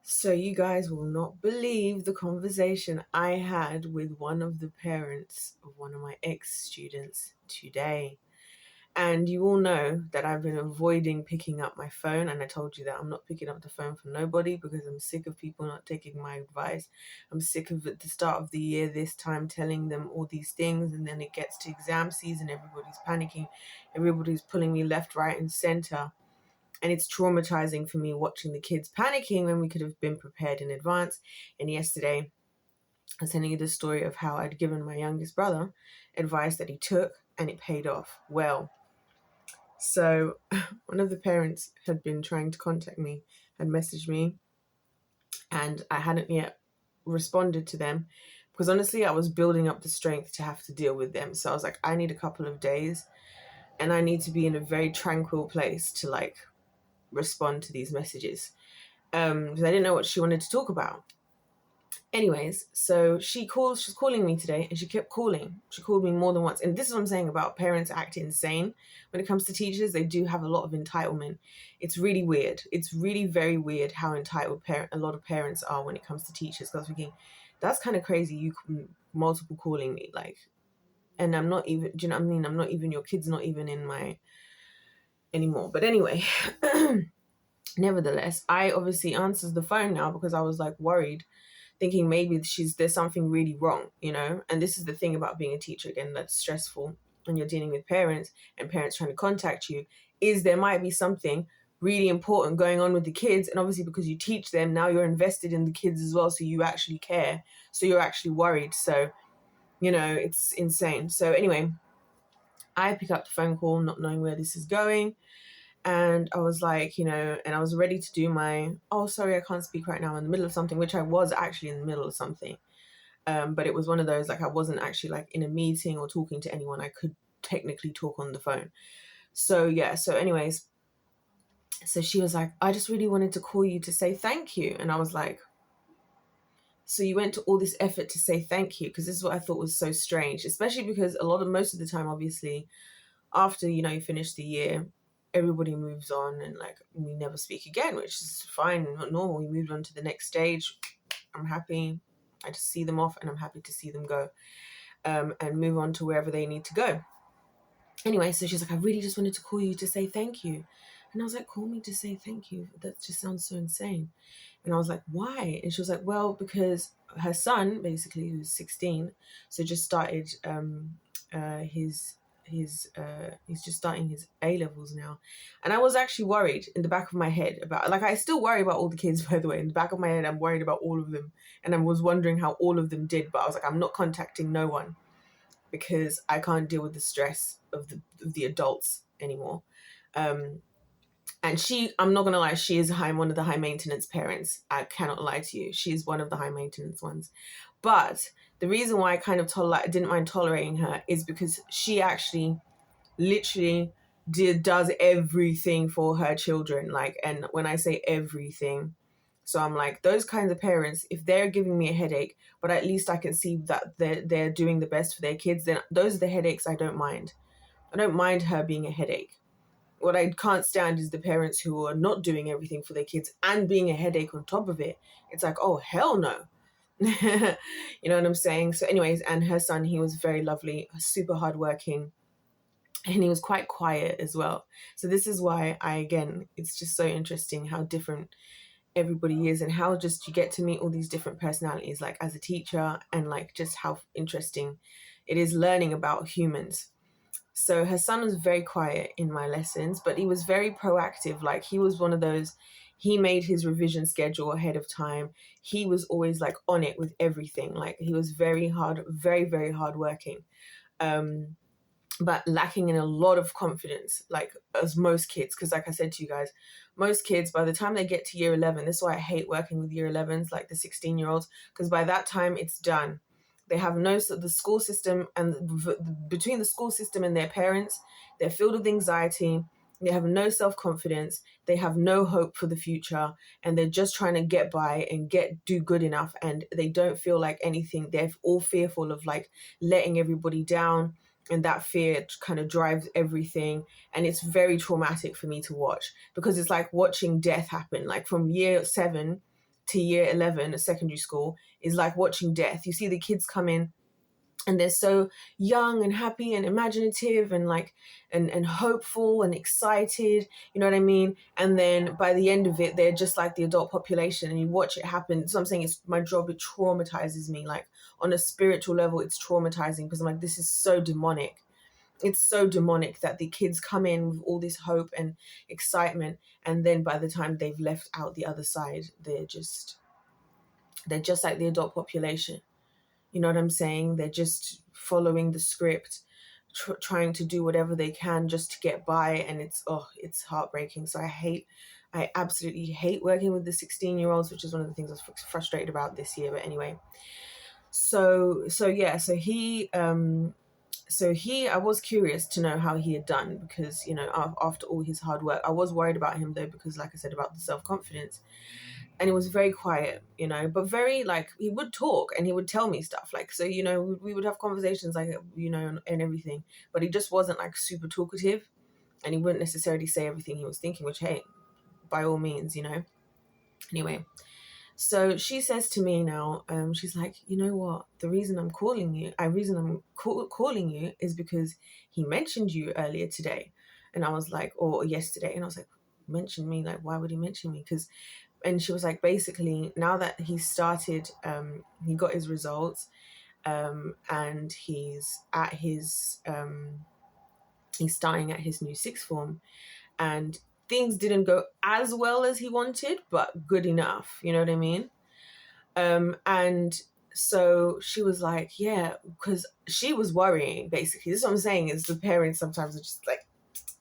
So you guys will not believe the conversation I had with one of the parents of one of my ex-students today. And you all know that I've been avoiding picking up my phone, and I told you that I'm not picking up the phone for nobody because I'm sick of people not taking my advice. I'm sick of at the start of the year this time telling them all these things, and then it gets to exam season, everybody's panicking, everybody's pulling me left, right, and center. And it's traumatizing for me watching the kids panicking when we could have been prepared in advance. And yesterday, I was telling you the story of how I'd given my youngest brother advice that he took and it paid off well. So one of the parents had been trying to contact me, had messaged me, and I hadn't yet responded to them because honestly, I was building up the strength to have to deal with them. So I was like, I need a couple of days and I need to be in a very tranquil place to respond to these messages. Because I didn't know what she wanted to talk about. Anyways, so she's calling me today and she kept calling. She called me more than once. And this is what I'm saying about parents act insane. When it comes to teachers, they do have a lot of entitlement. It's really weird. It's really very weird how entitled a lot of parents are when it comes to teachers. Because I was thinking, that's kind of crazy. You multiple calling me and I'm not even, do you know what I mean? I'm not even, your kid's not even in my anymore. But anyway, nevertheless, I obviously answers the phone now because I was worried, thinking maybe there's something really wrong, And this is the thing about being a teacher, again, that's stressful when you're dealing with parents and parents trying to contact you, is there might be something really important going on with the kids. And obviously because you teach them, now you're invested in the kids as well. So you actually care. So you're actually worried. So, it's insane. So anyway, I pick up the phone call, not knowing where this is going. And I was and I was ready to do my, oh, sorry, I can't speak right now, in the middle of something, which I was actually in the middle of something. But it was one of those, I wasn't actually in a meeting or talking to anyone. I could technically talk on the phone. So yeah, so anyways, so she was like, I just really wanted to call you to say thank you. And I was like, so you went to all this effort to say thank you? Because this is what I thought was so strange, especially because most of the time, obviously, after, you finish the year, everybody moves on and we never speak again, which is fine, not normal. We moved on to the next stage. I'm happy. I just see them off and I'm happy to see them go and move on to wherever they need to go. Anyway, so she's like, I really just wanted to call you to say thank you. And I was like, call me to say thank you? That just sounds so insane. And I was like, why? And she was like, well, because her son, basically, who's 16, so just started he's just starting his A levels now. And I was actually worried in the back of my head about, I still worry about all the kids, by the way. In the back of my head, I'm worried about all of them. And I was wondering how all of them did. But I was like, I'm not contacting no one because I can't deal with the stress of the adults anymore. And I'm not going to lie, she is one of the high maintenance parents. I cannot lie to you. She's one of the high maintenance ones. But the reason why I kind of didn't mind tolerating her is because she actually literally does everything for her children. And when I say everything, so I'm like, those kinds of parents, if they're giving me a headache, but at least I can see that they're doing the best for their kids, then those are the headaches I don't mind. I don't mind her being a headache. What I can't stand is the parents who are not doing everything for their kids and being a headache on top of it. It's like, oh, hell no. You know what I'm saying? So anyways, and her son, he was very lovely, super hardworking, and he was quite quiet as well. So this is why it's just so interesting how different everybody is and how just you get to meet all these different personalities, as a teacher, and just how interesting it is learning about humans. So her son was very quiet in my lessons, but he was very proactive. He was one of those, he made his revision schedule ahead of time. He was always on it with everything. He was very hard, very, very hard working. But lacking in a lot of confidence, as most kids. Because I said to you guys, most kids, by the time they get to year 11, this is why I hate working with year 11s, the 16-year-olds, because by that time it's done. They have the school system, and between the school system and their parents, they're filled with anxiety. They have no self-confidence. They have no hope for the future, and they're just trying to get by and do good enough. And they don't feel like anything. They're all fearful of letting everybody down, and that fear kind of drives everything. And it's very traumatic for me to watch because it's like watching death happen. From year 7 to year 11 at secondary school is like watching death. You see the kids come in and they're so young and happy and imaginative and like and hopeful and excited, you know what I mean? And then by the end of it, they're just like the adult population, and you watch it happen. So I'm saying, it's my job, it traumatizes me. Like on a spiritual level, it's traumatizing, because I'm like, this is so demonic. It's so demonic that the kids come in with all this hope and excitement, and then by the time they've left out the other side, they're just like the adult population. You know what I'm saying? They're just following the script, trying to do whatever they can just to get by, and it's heartbreaking. So I absolutely hate working with the 16-year-olds, which is one of the things I was frustrated about this year. But anyway, so yeah, so he, I was curious to know how he had done, because, you know, after all his hard work, I was worried about him though, because like I said about the self-confidence. And it was very quiet, you know, but very, like, he would talk and he would tell me stuff, like, so, you know, we would have conversations, like, you know, and everything, but he just wasn't like super talkative, and he wouldn't necessarily say everything he was thinking, which, hey, by all means, you know. Anyway, so she says to me now, she's like, you know what, the reason I'm calling you is because he mentioned you earlier today. And I was like, or yesterday, and I was like, mentioned me? Like, why would he mention me? And she was like, basically, now that he started, he got his results, and he's starting at his new sixth form, and things didn't go as well as he wanted, but good enough, you know what I mean? And so she was like, yeah, because she was worrying, basically. This is what I'm saying, is the parents sometimes are just like,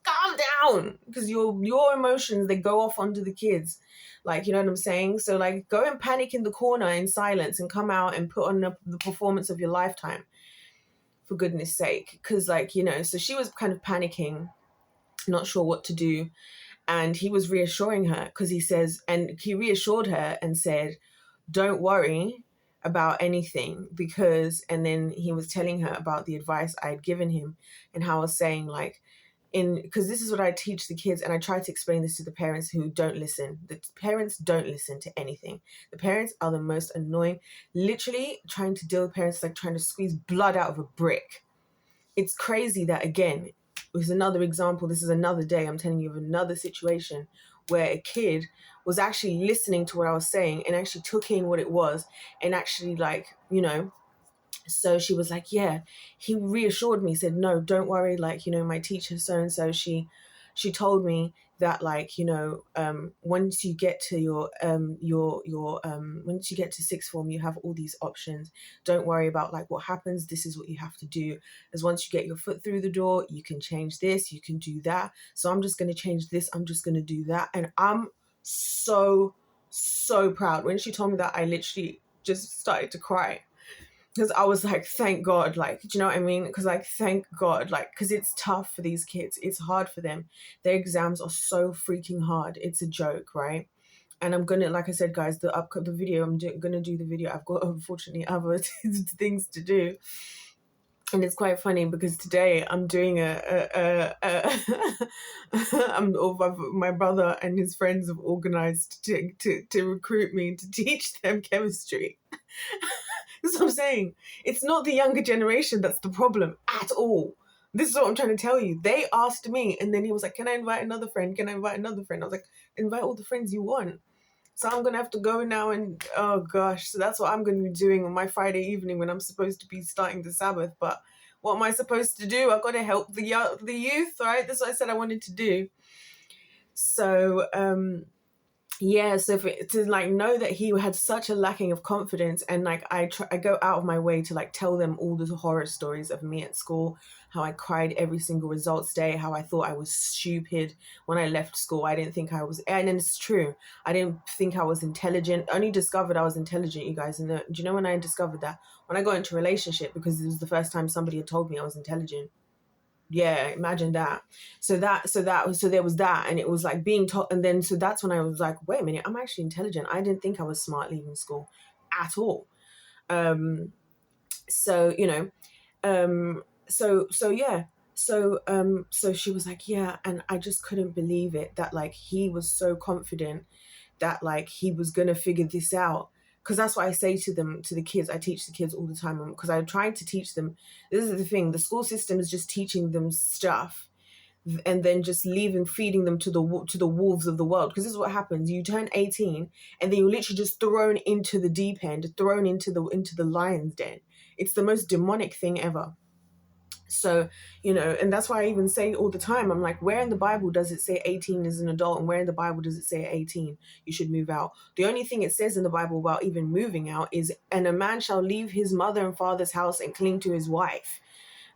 calm down, because your emotions, they go off onto the kids, like, you know what I'm saying? So like, go and panic in the corner in silence and come out and put on the performance of your lifetime, for goodness sake. Because, like, you know, so she was kind of panicking, not sure what to do, and he was reassuring her, because he reassured her and said, don't worry about anything, and then he was telling her about the advice I had given him, and how I was saying, like, because this is what I teach the kids, and I try to explain this to the parents who don't listen. The parents don't listen to anything. The parents are the most annoying. Literally, trying to deal with parents is like trying to squeeze blood out of a brick. It's crazy that, again, was another example. This is another day. I'm telling you of another situation where a kid was actually listening to what I was saying and actually took in what it was, and actually, like, you know. So she was like, yeah, he reassured me, said, no, don't worry, like, you know, my teacher so and so, she told me that, like, you know, once you get to once you get to sixth form, you have all these options. Don't worry about like what happens. This is what you have to do. As once you get your foot through the door, you can change this, you can do that. So I'm just going to change this, I'm just going to do that. And I'm so proud. When she told me that, I literally just started to cry, because I was like, thank God, like, do you know what I mean? Because, like, thank God, like, because it's tough for these kids. It's hard for them. Their exams are so freaking hard. It's a joke, right? And I'm gonna, like I said, guys, the video, gonna do the video. I've got, unfortunately, other things to do. And it's quite funny, because today I'm doing my brother and his friends have organized to recruit me to teach them chemistry. That's what I'm saying. It's not the younger generation that's the problem at all. This is what I'm trying to tell you. They asked me, and then he was like, can I invite another friend? Can I invite another friend? I was like, invite all the friends you want. So I'm going to have to go now, and oh gosh. So that's what I'm going to be doing on my Friday evening when I'm supposed to be starting the Sabbath. But what am I supposed to do? I've got to help the youth, right? That's what I said I wanted to do. So, yeah, so to like know that he had such a lacking of confidence, and like I go out of my way to like tell them all the horror stories of me at school, how I cried every single results day, how I thought I was stupid when I left school. I didn't think I was, and it's true, I didn't think I was intelligent. I only discovered I was intelligent, you guys, and do you know when I discovered that? When I got into a relationship, because it was the first time somebody had told me I was intelligent. Yeah, imagine that. So there was that, and it was like being taught, and then so that's when I was like, wait a minute, I'm actually intelligent. I didn't think I was smart leaving school at all. So, you know, so yeah, so she was like, yeah, and I just couldn't believe it, that like he was so confident that like he was gonna figure this out. Because that's what I say to them, to the kids. I teach the kids all the time, because I'm trying to teach them. This is the thing: the school system is just teaching them stuff, and then just leaving, feeding them to the wolves of the world. Because this is what happens: you turn 18, and then you're literally just thrown into the deep end, thrown into the lion's den. It's the most demonic thing ever. So, and that's why I even say all the time, I'm like, where in the Bible does it say 18 is an adult, and where in the Bible does it say at 18 you should move out? The only thing it says in the Bible about even moving out is, and a man shall leave his mother and father's house and cling to his wife.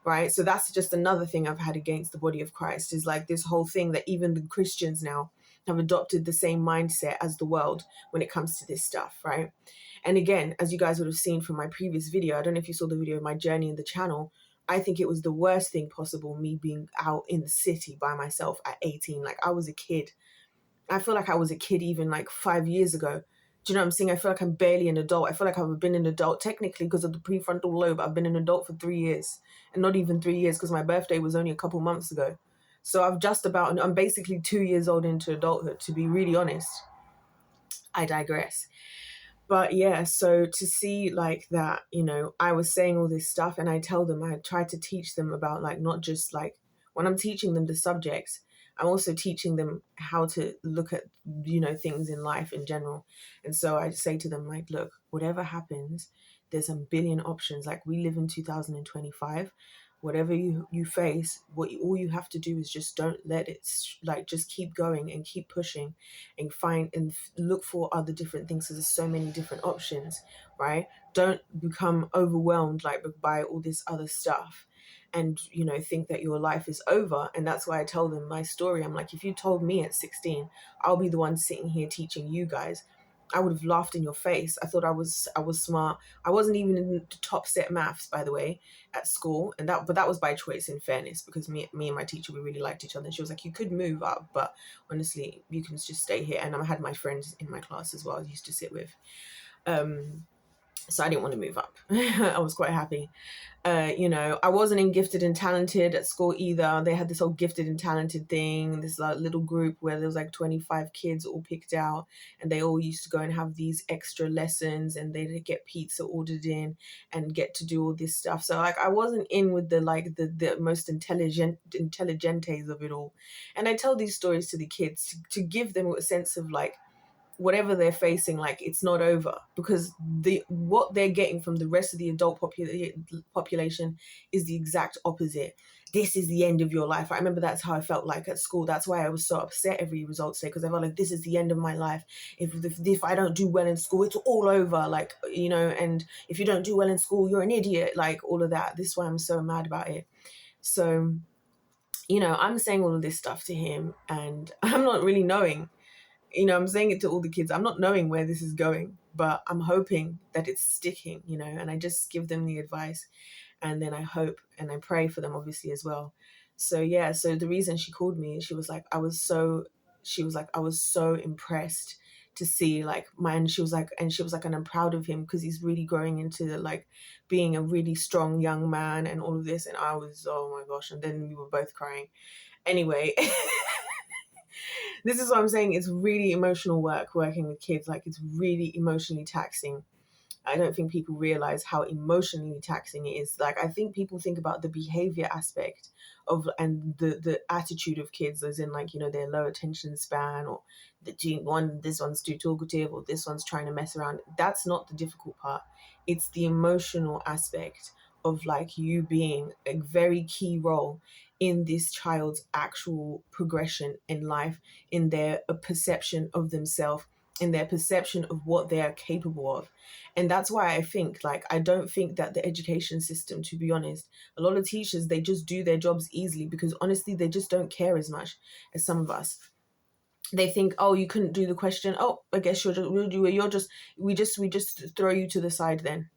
Right? So that's just another thing I've had against the body of Christ, is like this whole thing that even the Christians now have adopted the same mindset as the world when it comes to this stuff, right? And again, as you guys would have seen from my previous video, I don't know if you saw the video of my journey in the channel, I think it was the worst thing possible, me being out in the city by myself at 18. Like, I was a kid. I feel like I was a kid even like 5 years ago. Do you know what I'm saying? I feel like I'm barely an adult. I feel like I've been an adult technically because of the prefrontal lobe. I've been an adult for 3 years, and not even 3 years, because my birthday was only a couple months ago. So I'm basically 2 years old into adulthood, to be really honest. I digress. But yeah, so to see like that, I was saying all this stuff, and I tell them, I try to teach them about like, not just like when I'm teaching them the subjects, I'm also teaching them how to look at, things in life in general. And so I say to them, like, look, whatever happens, there's a billion options. Like, we live in 2025. Whatever you face, all you have to do is just don't let it, like, just keep going and keep pushing, and find and look for other different things, because there's so many different options, right? Don't become overwhelmed like by all this other stuff, and think that your life is over. And that's why I tell them my story. I'm like, if you told me at 16 I'll be the one sitting here teaching you guys, I would have laughed in your face. I thought I was smart. I wasn't even in the top set maths, by the way, at school, but that was by choice, in fairness, because me and my teacher, we really liked each other. And she was like, you could move up, but honestly, you can just stay here. And I had my friends in my class as well, I used to sit with. So I didn't want to move up. I was quite happy. I wasn't in gifted and talented at school either. They had this whole gifted and talented thing, this like little group where there was like 25 kids all picked out, and they all used to go and have these extra lessons, and they'd get pizza ordered in and get to do all this stuff. So like, I wasn't in with the most intelligentes of it all. And I tell these stories to the kids to give them a sense of like, whatever they're facing, like, it's not over, because what they're getting from the rest of the adult population is the exact opposite. This is the end of your life. I remember that's how I felt like at school. That's why I was so upset every results day, because I felt like this is the end of my life. If I don't do well in school, it's all over. Like, and if you don't do well in school, you're an idiot. Like, all of that. This is why I'm so mad about it. So, I'm saying all of this stuff to him, and I'm not really knowing. I'm saying it to all the kids. I'm not knowing where this is going, but I'm hoping that it's sticking, and I just give them the advice, and then I hope and I pray for them, obviously, as well. So yeah, so the reason she called me, she was like, I was so impressed to see like she was like, and I'm proud of him, because he's really growing into like being a really strong young man and all of this. And I was, oh my gosh. And then we were both crying. Anyway, this is what I'm saying. It's really emotional work, working with kids. Like, it's really emotionally taxing. I don't think people realize how emotionally taxing it is. Like, I think people think about the behavior aspect of, and the attitude of kids, as in like, their low attention span, or this one's too talkative, or this one's trying to mess around. That's not the difficult part. It's the emotional aspect of like you being a very key role in this child's actual progression in life, in their perception of themselves, in their perception of what they are capable of. And that's why I think, like, I don't think that the education system, to be honest, a lot of teachers, they just do their jobs easily, because honestly, they just don't care as much as some of us. They think, oh, you couldn't do the question. Oh, I guess we just throw you to the side then.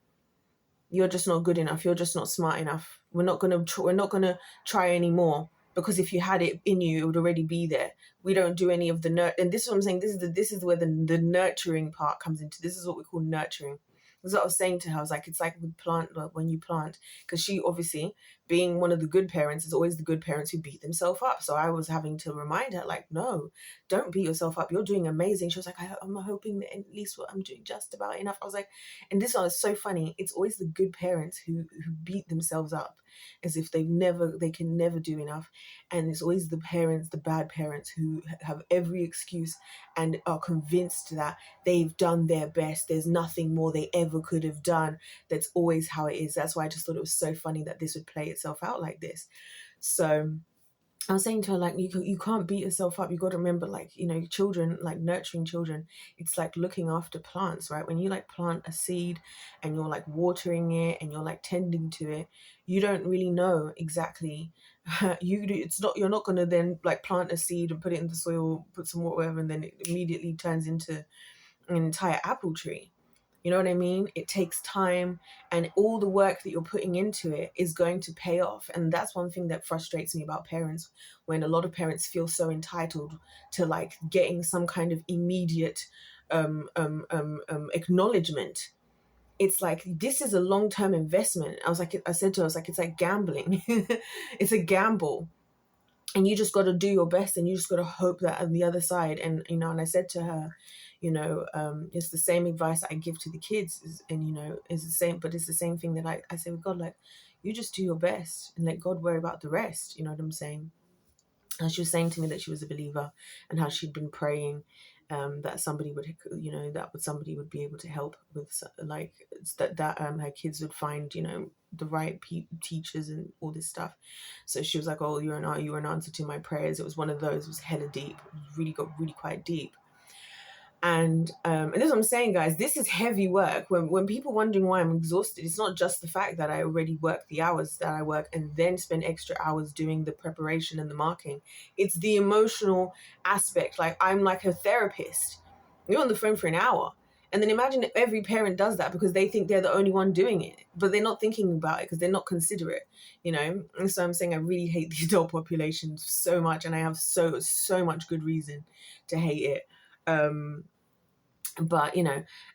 You're just not good enough. You're just not smart enough. We're not gonna try anymore, because if you had it in you, it would already be there. We don't do any of the and this is what I'm saying. This is where the nurturing part comes into. This is what we call nurturing. That's what I was saying to her. I was like, it's like with plant, like when you plant, because she obviously, being one of the good parents, is always the good parents who beat themselves up. So I was having to remind her, like, no, don't beat yourself up. You're doing amazing. She was like, I'm hoping that at least what I'm doing just about enough. I was like, and this one is so funny. It's always the good parents who beat themselves up as if they can never do enough. And it's always the parents, the bad parents, who have every excuse and are convinced that they've done their best. There's nothing more they ever could have done. That's always how it is. That's why I just thought it was so funny that this would play itself out like this. So I was saying to her, like, you can't beat yourself up. You got to remember, like, children, like nurturing children, it's like looking after plants, right? When you like plant a seed and you're like watering it and you're like tending to it, you don't really know exactly. You're not going to then like plant a seed and put it in the soil, put some water, whatever, and then it immediately turns into an entire apple tree. You know what I mean? It takes time, and all the work that you're putting into it is going to pay off. And that's one thing that frustrates me about parents, when a lot of parents feel so entitled to like getting some kind of immediate acknowledgement. It's like, this is a long-term investment. I said to her, I was like, it's like gambling. It's a gamble. And you just got to do your best, and you just got to hope that on the other side. And and I said to her, it's the same advice I give to the kids, is the same, but it's the same thing that I say with God, like, you just do your best and let God worry about the rest. You know what I'm saying? And she was saying to me that she was a believer, and how she'd been praying that somebody would, somebody would be able to help with, like, that her kids would find, the right teachers and all this stuff. So she was like, oh, you were an answer to my prayers. It was one of those. It was hella deep. It really got really quite deep. And this is what I'm saying, guys. This is heavy work. When people wondering why I'm exhausted, it's not just the fact that I already work the hours that I work and then spend extra hours doing the preparation and the marking. It's the emotional aspect. Like, I'm like a therapist. You're on the phone for an hour. And then imagine if every parent does that because they think they're the only one doing it, but they're not thinking about it because they're not considerate, And so I'm saying I really hate the adult population so much, and I have so much good reason to hate it. But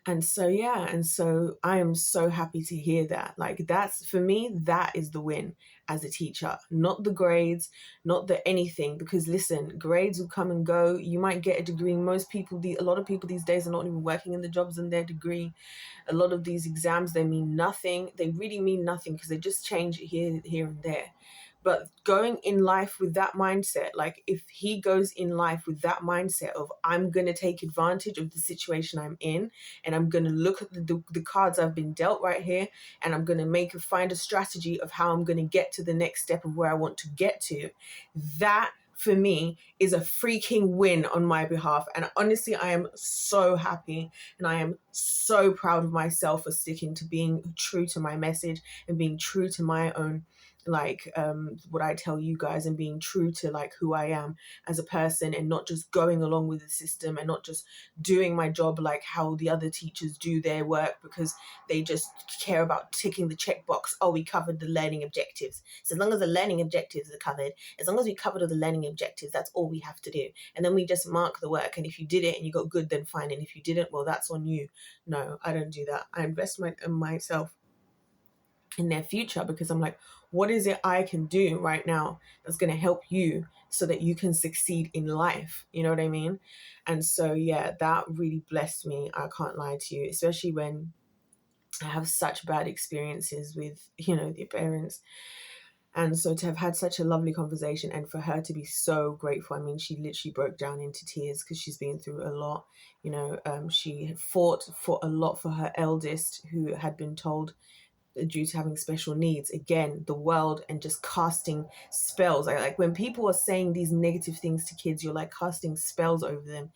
and so I am so happy to hear that. Like, that's, for me, that is the win as a teacher, not the grades, not the anything. Because listen, grades will come and go. You might get a degree. A lot of people these days are not even working in the jobs in their degree. A lot of these exams, they mean nothing. They really mean nothing because they just change here and there. But going in life with that mindset, like, if he goes in life with that mindset of, I'm going to take advantage of the situation I'm in, and I'm going to look at the cards I've been dealt right here, and I'm going to find a strategy of how I'm going to get to the next step of where I want to get to, that for me is a freaking win on my behalf. And honestly, I am so happy, and I am so proud of myself for sticking to being true to my message and being true to my own, like, what I tell you guys, and being true to like who I am as a person, and not just going along with the system, and not just doing my job like how the other teachers do their work because they just care about ticking the checkbox. Oh, we covered the learning objectives. So as long as the learning objectives are covered, as long as we covered all the learning objectives, that's all we have to do. And then we just mark the work. And if you did it and you got good, then fine. And if you didn't, well, that's on you. No, I don't do that. I invest myself in their future, because I'm like, what is it I can do right now that's going to help you so that you can succeed in life? You know what I mean? And so, yeah, that really blessed me. I can't lie to you, especially when I have such bad experiences with, the parents. And so to have had such a lovely conversation, and for her to be so grateful. I mean, she literally broke down into tears because she's been through a lot. She had fought for a lot for her eldest, who had been told, due to having special needs, again, the world, and just casting spells. Like when people are saying these negative things to kids, you're like casting spells over them,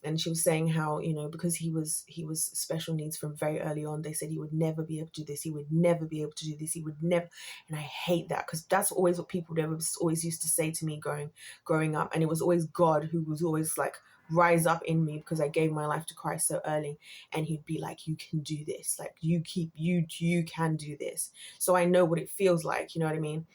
And she was saying how, because he was special needs from very early on, they said he would never be able to do this. He would never be able to do this. He would never. And I hate that, because that's always what people always used to say to me growing up. And it was always God who was always like, rise up in me, because I gave my life to Christ so early. And he'd be like, you can do this. Like, you can do this. So I know what it feels like, you know what I mean?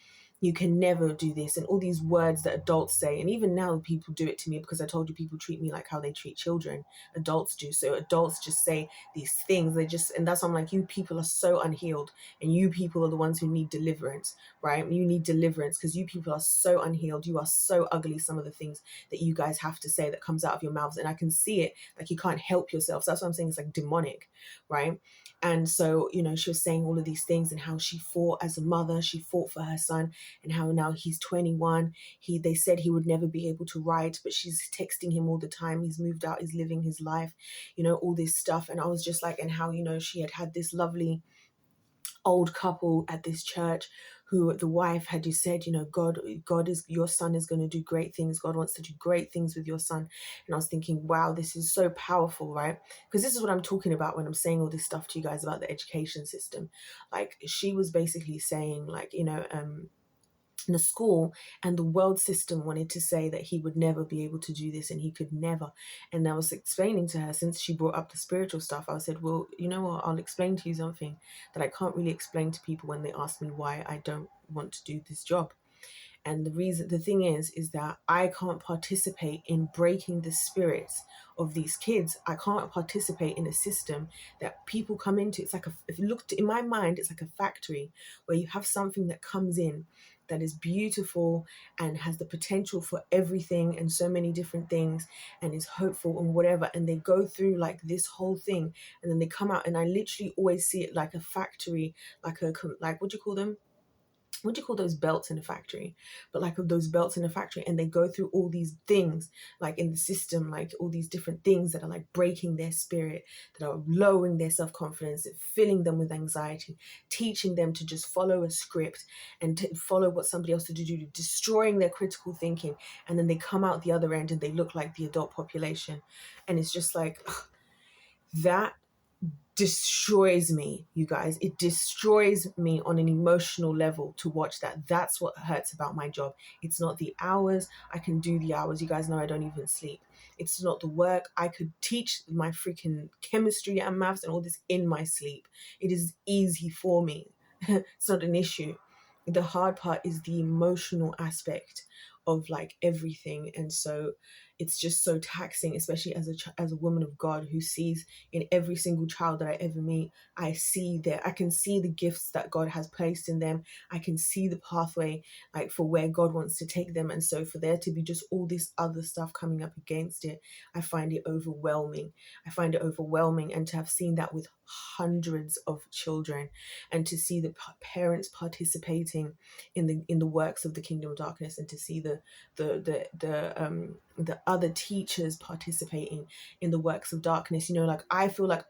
you can never do this, and all these words that adults say. And even now people do it to me, because I told you people treat me like how they treat children. Adults do. So adults just say these things, they just, and that's why I'm like, you people are so unhealed, and you people are the ones who need deliverance, right? You need deliverance because you people are so unhealed. You are so ugly, some of the things that you guys have to say that comes out of your mouths, and I can see it, like you can't help yourself. So that's what I'm saying, it's like demonic, right? And so, she was saying all of these things, and how she fought as a mother, she fought for her son, and how now he's 21. They said he would never be able to write, but she's texting him all the time. He's moved out, he's living his life, all this stuff. And I was just like, and how, she had this lovely old couple at this church, who the wife had just said, God is, your son is going to do great things. God wants to do great things with your son. And I was thinking, wow, this is so powerful, right? Because this is what I'm talking about when I'm saying all this stuff to you guys about the education system. Like, she was basically saying, like, the school and the world system wanted to say that he would never be able to do this, and he could never. And I was explaining to her, since she brought up the spiritual stuff, I said, well, you know what, I'll explain to you something that I can't really explain to people when they ask me why I don't want to do this job. And the thing is that I can't participate in breaking the spirits of these kids. I can't participate in a system that people come into. It's like, if you look in my mind, it's like a factory where you have something that comes in that is beautiful and has the potential for everything and so many different things, and is hopeful and whatever. And they go through like this whole thing, and then they come out, and I literally always see it like a factory, like what do you call them? What do you call those belts in a factory? But like those belts in a factory, and they go through all these things, like in the system, like all these different things that are like breaking their spirit, that are lowering their self-confidence, filling them with anxiety, teaching them to just follow a script and to follow what somebody else to do, destroying their critical thinking. And then they come out the other end and they look like the adult population. And it's just like, that destroys me, you guys. It destroys me on an emotional level to watch that. That's what hurts about my job. It's not the hours. I can do the hours. You guys know I don't even sleep. It's not the work. I could teach my freaking chemistry and maths and all this in my sleep. It is easy for me. It's not an issue. The hard part is the emotional aspect of like everything. And so it's just so taxing, especially as a woman of God who sees in every single child that I ever meet, I can see the gifts that God has placed in them. I can see the pathway, like, for where God wants to take them. And so for there to be just all this other stuff coming up against it, I find it overwhelming. And to have seen that with hundreds of children, and to see the parents participating in the works of the kingdom of darkness, and to see the other teachers participating in the works of darkness. Like, I feel like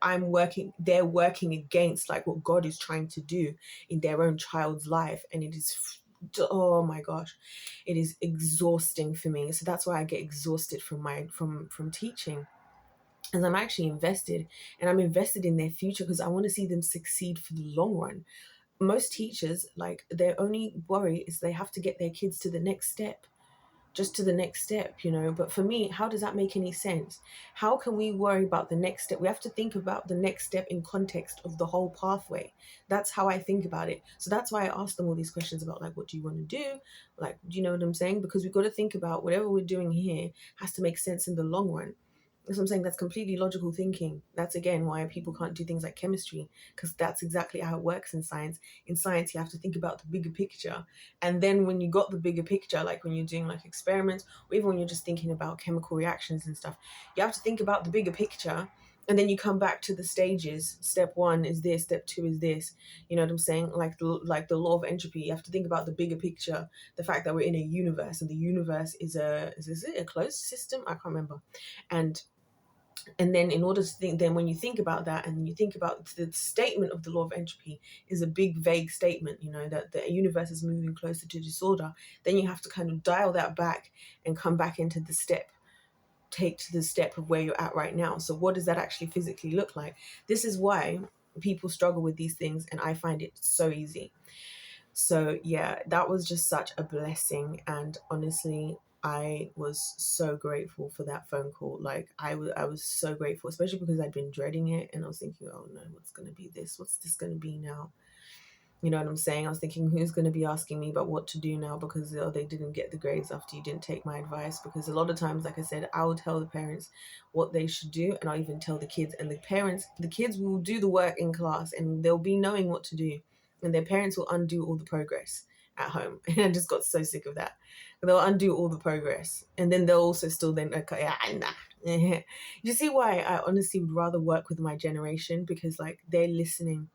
they're working against like what God is trying to do in their own child's life. And it is, oh my gosh, it is exhausting for me. So that's why I get exhausted from teaching, as I'm actually invested, and I'm invested in their future, because I want to see them succeed for the long run. Most teachers, like, their only worry is they have to get their kids to the next step, just to the next step. But for me, how does that make any sense? How can we worry about the next step? We have to think about the next step in context of the whole pathway. That's how I think about it. So that's why I asked them all these questions about, like, what do you want to do? Like, do you know what I'm saying? Because we've got to think about whatever we're doing here has to make sense in the long run. That's what I'm saying. That's completely logical thinking. That's, again, why people can't do things like chemistry, because that's exactly how it works in science. In science, you have to think about the bigger picture. And then when you got the bigger picture, like when you're doing like experiments, or even when you're just thinking about chemical reactions and stuff, you have to think about the bigger picture. And then you come back to the stages. Step 1 is this, step 2 is this. You know what I'm saying? Like the law of entropy. You have to think about the bigger picture, the fact that we're in a universe, and the universe is it a closed system? I can't remember. And then in order to think, then when you think about that, and you think about the statement of the law of entropy is a big vague statement, that the universe is moving closer to disorder, then you have to kind of dial that back and come back into the step, take to the step of where you're at right now. So what does that actually physically look like? This is why people struggle with these things, and I find it so easy. So yeah, that was just such a blessing. And honestly, I was so grateful for that phone call. Like, I was so grateful, especially because I'd been dreading it, and I was thinking, oh no, what's going to be this? What's this going to be now? You know what I'm saying? I was thinking, who's going to be asking me about what to do now because they didn't get the grades after you didn't take my advice? Because a lot of times, like I said, I will tell the parents what they should do, and I'll even tell the kids. And the kids will do the work in class, and they'll be knowing what to do, and their parents will undo all the progress at home. And I just got so sick of that. They'll undo all the progress, and then they'll also still then okay, nah. You see why I honestly would rather work with my generation, because like they're listening,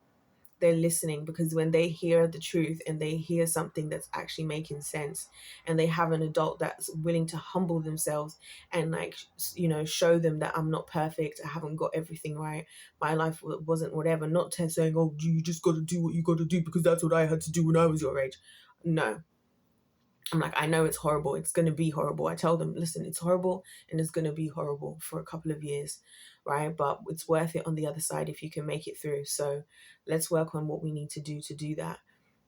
because when they hear the truth and they hear something that's actually making sense, and they have an adult that's willing to humble themselves and like, you know, show them that I'm not perfect, I haven't got everything right, my life wasn't whatever, not to saying, oh, you just got to do what you got to do because that's what I had to do when I was your age. No, I'm like, I know it's horrible. It's going to be horrible. I tell them, listen, it's horrible and it's going to be horrible for a couple of years, right? But it's worth it on the other side if you can make it through. So let's work on what we need to do that.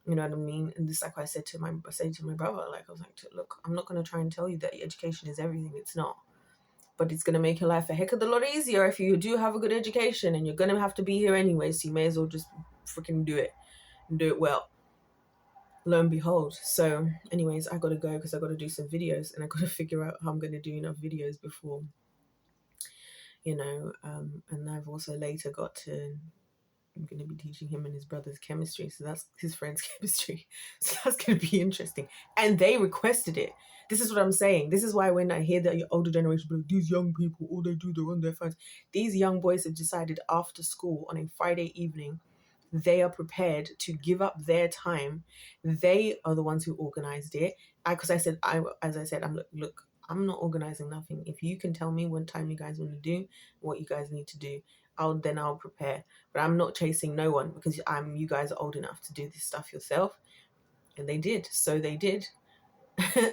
You know what I mean? And this, like I said to my brother, like I was like, look, I'm not going to try and tell you that education is everything. It's not. But it's going to make your life a heck of a lot easier if you do have a good education, and you're going to have to be here anyway. So you may as well just freaking do it and do it well. Lo and behold. So anyways, I gotta go because I gotta do some videos, and I gotta figure out how I'm gonna do enough videos before, you know, and I've also later got to, I'm going to be teaching him and his brother's chemistry, so that's his friend's chemistry, so that's going to be interesting, and they requested it. This is what I'm saying. This is why when I hear that your older generation, but these young people, all they do, they're on their phones. These young boys have decided after school on a Friday evening, they are prepared to give up their time. They are the ones who organized it. As I said, look, I'm not organizing nothing. If you can tell me what time you guys want to do, what you guys need to do, I'll prepare. But I'm not chasing no one, because you guys are old enough to do this stuff yourself. And they did. So they did.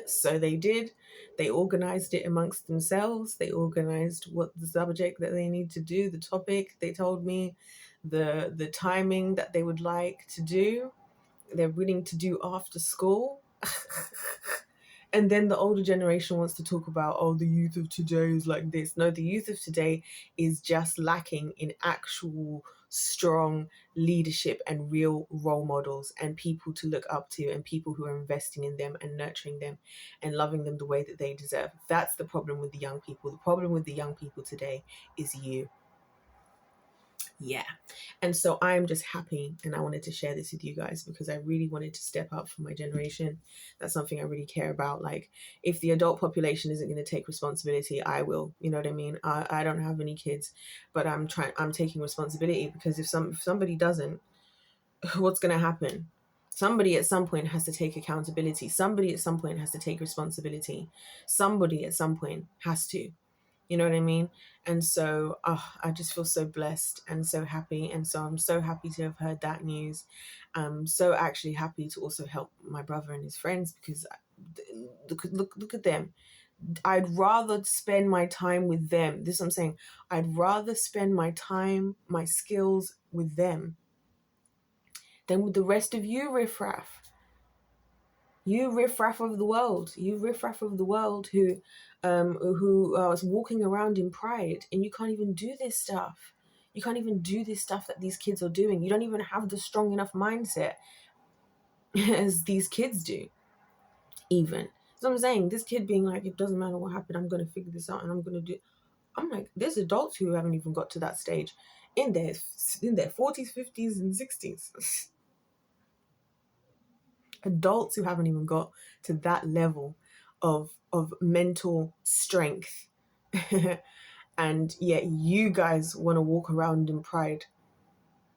So they did. They organized it amongst themselves. They organized what the subject that they need to do, the topic. They told me the timing that they would like to do. They're willing to do after school. And then the older generation wants to talk about, oh, the youth of today is like this. No, the youth of today is just lacking in actual strong leadership and real role models and people to look up to, and people who are investing in them and nurturing them and loving them the way that they deserve. That's the problem with the young people. The problem with the young people today is you. Yeah. And so I'm just happy, and I wanted to share this with you guys because I really wanted to step up for my generation. That's something I really care about. Like, if the adult population isn't going to take responsibility, I will. You know what I mean? I don't have any kids, but I'm taking responsibility, because if somebody doesn't, what's going to happen? Somebody at some point has to take accountability. Somebody at some point has to take responsibility. Somebody at some point has to. You know what I mean? And so I just feel so blessed and so happy. And so I'm so happy to have heard that news. I'm so actually happy to also help my brother and his friends, because look at them. I'd rather spend my time with them. This is what I'm saying. I'd rather spend my time, my skills with them than with the rest of you riffraff. You riffraff of the world. You riffraff of the world who are walking around in pride, and you can't even do this stuff. You can't even do this stuff that these kids are doing. You don't even have the strong enough mindset as these kids do, even. So I'm saying, this kid being like, it doesn't matter what happened, I'm going to figure this out and I'm going to do. I'm like, there's adults who haven't even got to that stage in their 40s, 50s, and 60s. Adults who haven't even got to that level of mental strength. And yet you guys want to walk around in pride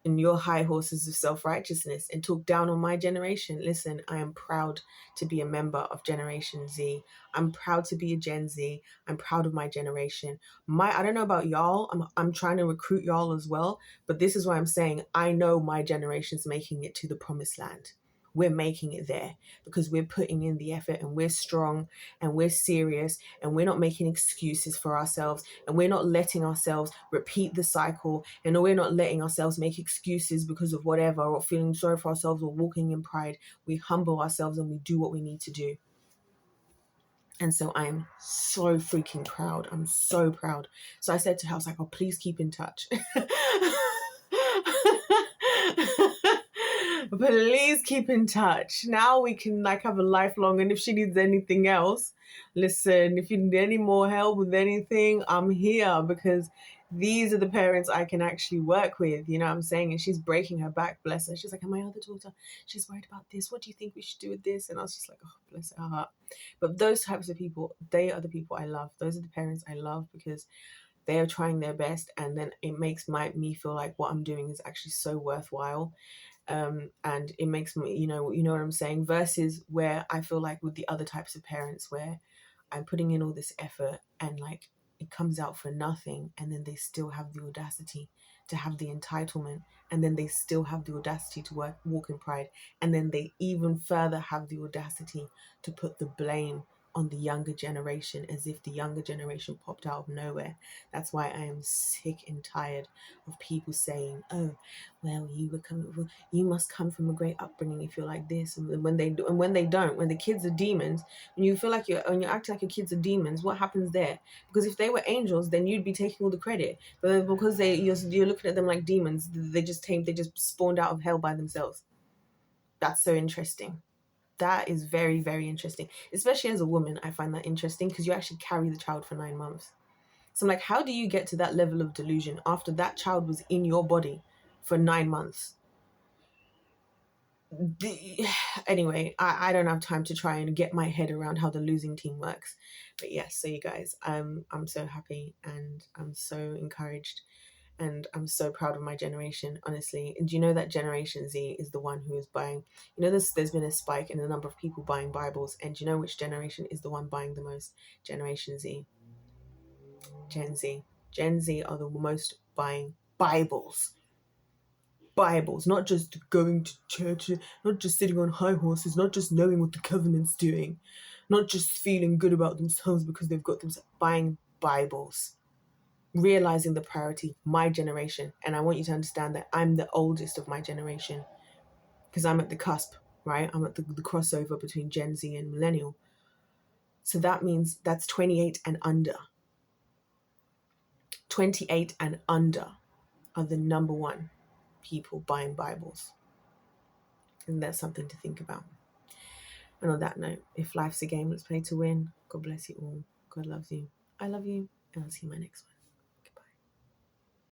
in your high horses of self-righteousness and talk down on my generation. Listen, I am proud to be a member of Generation Z. I'm proud to be a Gen Z. I'm proud of my generation. I don't know about y'all. I'm trying to recruit y'all as well, but this is why I'm saying I know my generation's making it to the promised land. We're making it there because we're putting in the effort, and we're strong, and we're serious, and we're not making excuses for ourselves, and we're not letting ourselves repeat the cycle, and we're not letting ourselves make excuses because of whatever, or feeling sorry for ourselves, or walking in pride. We humble ourselves and we do what we need to do. And so I'm so freaking proud. I'm so proud. So I said to her, I was like, oh, please keep in touch. please keep in touch. Now we can like have a lifelong, and if she needs anything else, listen, if you need any more help with anything, I'm here, because these are the parents I can actually work with, you know what I'm saying? And she's breaking her back, bless her. She's like, and my other daughter, she's worried about this. What do you think we should do with this? And I was just like, oh, bless her heart. But those types of people, they are the people I love. Those are the parents I love, because they are trying their best, and then it makes me feel like what I'm doing is actually so worthwhile. And it makes me, you know what I'm saying, versus where I feel like with the other types of parents where I'm putting in all this effort and like it comes out for nothing, and then they still have the audacity to have the entitlement, and then they still have the audacity to walk in pride, and then they even further have the audacity to put the blame on the younger generation, as if the younger generation popped out of nowhere. That's why I am sick and tired of people saying, oh, well, you must come from a great upbringing if you're like this. And when they do, and when they don't, when the kids are demons, when you feel like when you act like your kids are demons, what happens there? Because if they were angels, then you'd be taking all the credit. But because you're looking at them like demons, they just spawned out of hell by themselves. That's so interesting. That is very, very interesting. Especially as a woman, I find that interesting, because you actually carry the child for 9 months. So I'm like, how do you get to that level of delusion after that child was in your body for 9 months? Anyway, I don't have time to try and get my head around how the losing team works. But yes, so you guys, I'm so happy, and I'm so encouraged, and I'm so proud of my generation, honestly. And do you know that Generation Z is the one who is buying, there's been a spike in the number of people buying Bibles, and do you know which generation is the one buying the most? Generation Z. Gen Z. Gen Z are the most buying Bibles. Bibles, not just going to church, not just sitting on high horses, not just knowing what the government's doing, not just feeling good about themselves because they've got themselves, buying Bibles. Realizing the priority, my generation. And I want you to understand that I'm the oldest of my generation, because I'm at the cusp, right? I'm at the crossover between Gen Z and millennial. So that means that's 28 and under. 28 and under are the number one people buying Bibles. And that's something to think about. And on that note, if life's a game, let's play to win. God bless you all. God loves you. I love you. And I'll see you in my next one.